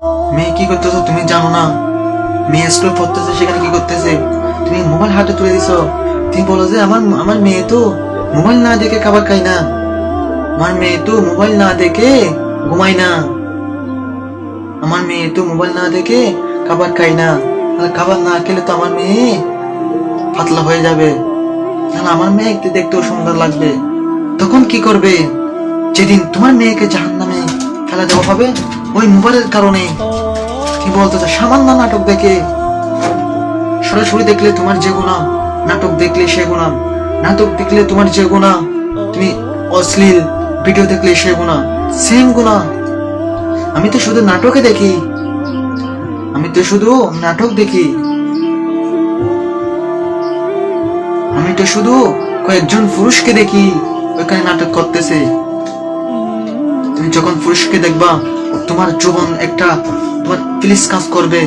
মেয়ে কি করতেছো তুমি জানো না? মেয়ে স্কুলে পড়তেছে, সেখানে কি করতেছে? তুমি মোবাইল হাতে তুলে দিছো। তুমি বলো যে আমার আমার মেয়ে তো মোবাইল না দেখে খাবার খায় না, আমার মেয়ে তো মোবাইল না দেখে ঘুমায় না, আমার মেয়ে তো মোবাইল না দেখে খাবার খায় না। তাহলে খাবার না খেলে তো আমার মেয়ে পাতলা হয়ে যাবে, তাহলে আমার মেয়ে দেখতেও সুন্দর লাগবে। তখন কি করবে? যেদিন তোমার মেয়েকে জাহান্নামে ফেলা দেওয়া হবে ওই মোবাইলের কারণে। কি বলতো, সামান্য নাটক দেখে, সরাসরি দেখলে তোমার যে গুনাহ, নাটক দেখলে সে গুনাহ, নাটক দেখলে তোমার যে গুনাহ, তুমি অশ্লীল ভিডিও দেখলে সে গুনাহ, সেম গুনাহ। আমি তো শুধু নাটকে দেখি, আমি তো শুধু নাটক দেখি, আমি তো শুধু কয়েকজন পুরুষকে দেখি ওইখানে নাটক করতেছে। তুমি যখন পুরুষকে দেখবা তোমার জীবন একটা তোমার প্লিজ কাজ করবে।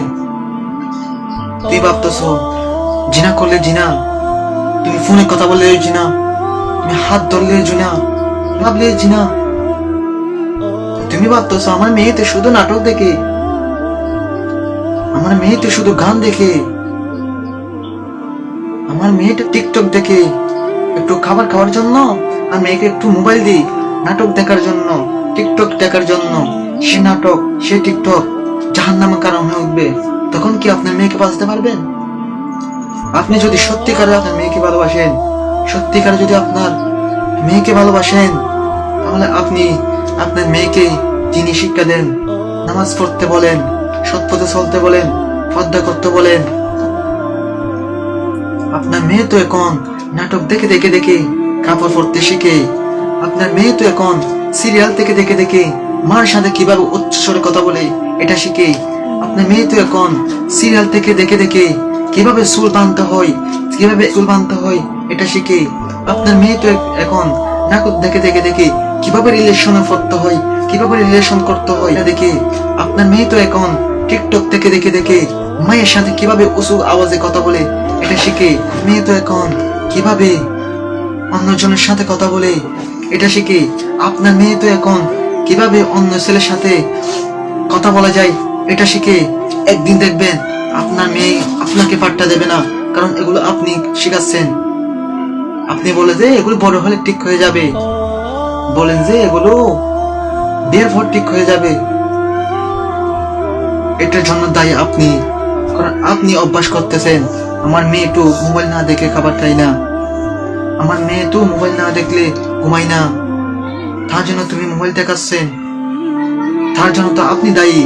তুই ভাবতেছো জিনা করলে জিনা, তুমি ফোনে কথা বললে জিনা, তুমি হাত ধরলে জিনা, ভাবলে জিনা। তুমি ভাবতেছো আমার মেয়েতে শুধু নাটক দেখে, আমার মেয়েতে শুধু গান দেখে, আমার মেয়েটা টিকটক দেখে। একটু খাবার খাওয়ার জন্য আর মেয়েকে একটু মোবাইল দিই নাটক দেখার জন্য, টিকটক দেখার জন্য। সে নাটক, সে টিকটক জাহান্নামের কারণ হয়ে উঠবে। তখন কি আপনার মেয়েকে বাঁচাতে পারবেন? আপনি যদি সত্যিকারে আপনার মেয়েকে ভালোবাসেন, সত্যিকারে যদি আপনার মেয়েকে ভালোবাসেন, তাহলে আপনি আপনার মেয়েকে যিনি শিক্ষা দেন, নামাজ পড়তে বলেন, সৎ পথে চলতে বলেন, পর্দা করতে বলেন। আপনার মেয়ে তো এখন নাটক দেখে দেখে দেখে কাপড় পরতে শিখে, আপনার মেয়ে তো এখন সিরিয়াল থেকে দেখে দেখে মার সাথে কিভাবে উচ্চস্বরে কথা বলে এটা শিখে, আপনার মেয়ে তো এখন সিরিয়াল থেকে দেখে দেখে কিভাবে চুল বাঁধতে হয়, কিভাবে চুল বাঁধতে হয় এটা শিখে, আপনার মেয়ে তো এখন নাটক দেখে দেখে দেখে কিভাবে রিলেশনে পড়তে হয়, কিভাবে রিলেশন করতে হয় এটা দেখে, আপনার মেয়ে তো এখন টিকটক থেকে দেখে দেখে মায়ের সাথে কিভাবে উঁচু আওয়াজে কথা বলে এটা শিখে, মেয়ে তো এখন কিভাবে অন্যজনের সাথে কথা বলে এটা শিখে, আপনার মেয়ে তো এখন কিভাবে অন্য ছেলের সাথে কথা বলা যায় এটা শিখে। একদিন দেখবেন আপনার মেয়ে আপনাকে পাত্তা দেবে না, কারণ এগুলো আপনি শিখাচ্ছেন। আপনি বলে যে এগুলো বড় হলে ঠিক হয়ে যাবে, বলেন যে এগুলো বিয়ের পর ঠিক হয়ে যাবে। এটার জন্য দায়ী আপনি, কারণ আপনি অভ্যাস করতেছেন আমার মেয়ে একটু মোবাইল না দেখে খাবার খায় না, আমার মেয়ে তো মোবাইল না দেখলে ঘুমায় না, তার জন্য তুমি মোবাইল দেখাচ্ছেন, তার জন্য তো আপনি দায়ী।